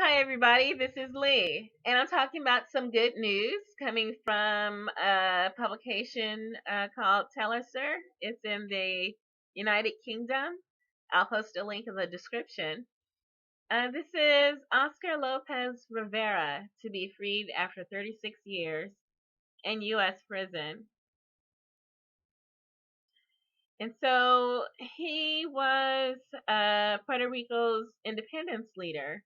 Hi, everybody. This is Lee, and I'm talking about some good news coming from a publication called Telliser. It's in the United Kingdom. I'll post a link in the description. This is Oscar Lopez Rivera to be freed after 36 years in U.S. prison. And so he was Puerto Rico's independence leader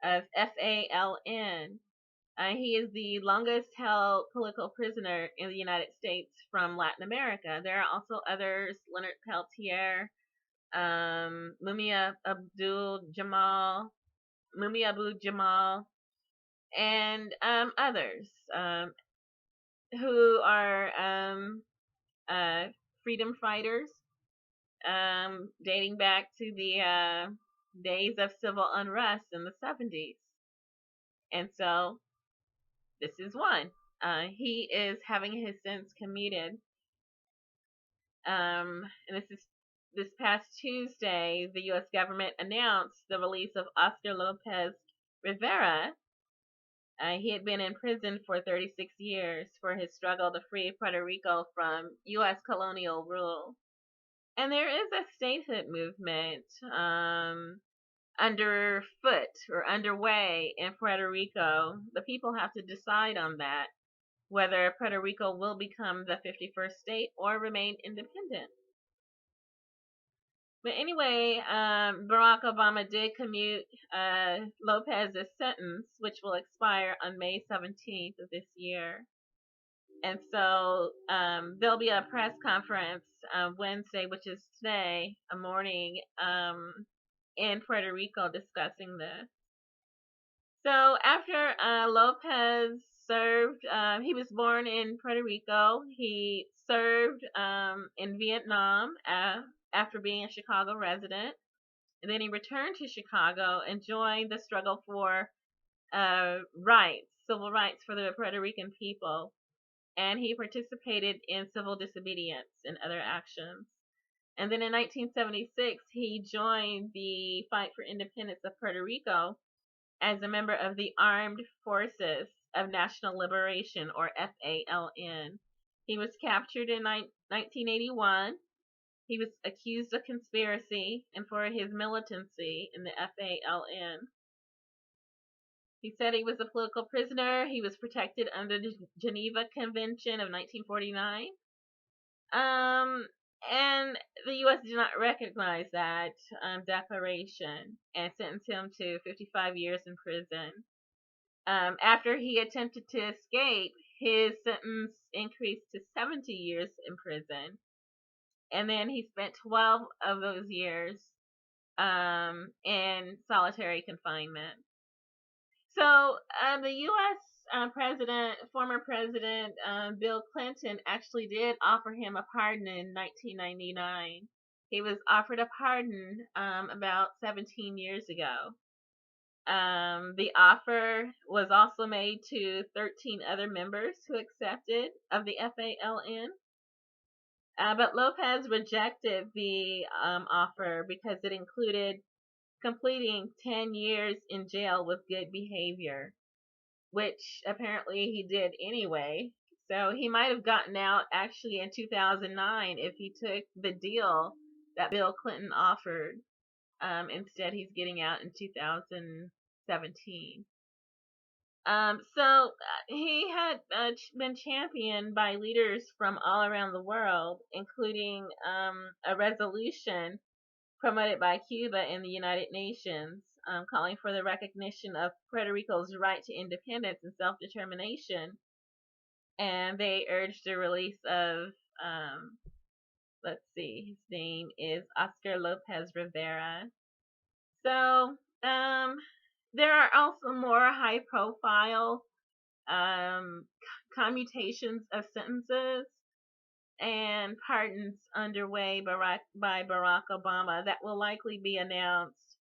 of FALN. He is the longest held political prisoner in the United States from Latin America. There are also others: Leonard Peltier, Mumi Abu Jamal, and others who are uh, freedom fighters dating back to the days of civil unrest in the 70s. And so this is one. He is having his sentence commuted. And this past Tuesday, the U.S. government announced the release of Oscar Lopez Rivera. He had been in prison for 36 years for his struggle to free Puerto Rico from U.S. colonial rule. And there is a statehood movement underfoot or underway in Puerto Rico. The people have to decide on that, whether Puerto Rico will become the 51st state or remain independent. But anyway, Barack Obama did commute Lopez's sentence, which will expire on May 17th of this year. And so there'll be a press conference Wednesday, which is today, a morning, in Puerto Rico discussing this. So after Lopez served, he was born in Puerto Rico. He served in Vietnam after being a Chicago resident. And then he returned to Chicago and joined the struggle for civil rights for the Puerto Rican people. And he participated in civil disobedience and other actions. And then in 1976, he joined the Fight for Independence of Puerto Rico as a member of the Armed Forces of National Liberation, or FALN. He was captured in 1981. He was accused of conspiracy and for his militancy in the FALN. He said he was a political prisoner. He was protected under the Geneva Convention of 1949. And the U.S. did not recognize that declaration and sentenced him to 55 years in prison. After he attempted to escape, his sentence increased to 70 years in prison. And then he spent 12 of those years in solitary confinement. So the U.S. former President Bill Clinton, actually did offer him a pardon in 1999. He was offered a pardon about 17 years ago. The offer was also made to 13 other members who accepted of the FALN. But Lopez rejected the offer because it included completing 10 years in jail with good behavior, which apparently he did anyway. So he might have gotten out actually in 2009 if he took the deal that Bill Clinton offered. Instead, he's getting out in 2017. So he had been championed by leaders from all around the world, including a resolution promoted by Cuba in the United Nations, calling for the recognition of Puerto Rico's right to independence and self-determination. And they urged the release of, let's see, his name is Oscar Lopez Rivera. So, there are also more high-profile commutations of sentences and pardons underway by Barack Obama that will likely be announced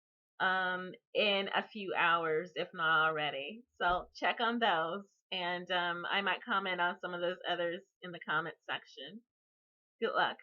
in a few hours, if not already. So check on those, and I might comment on some of those others in the comment section. Good luck.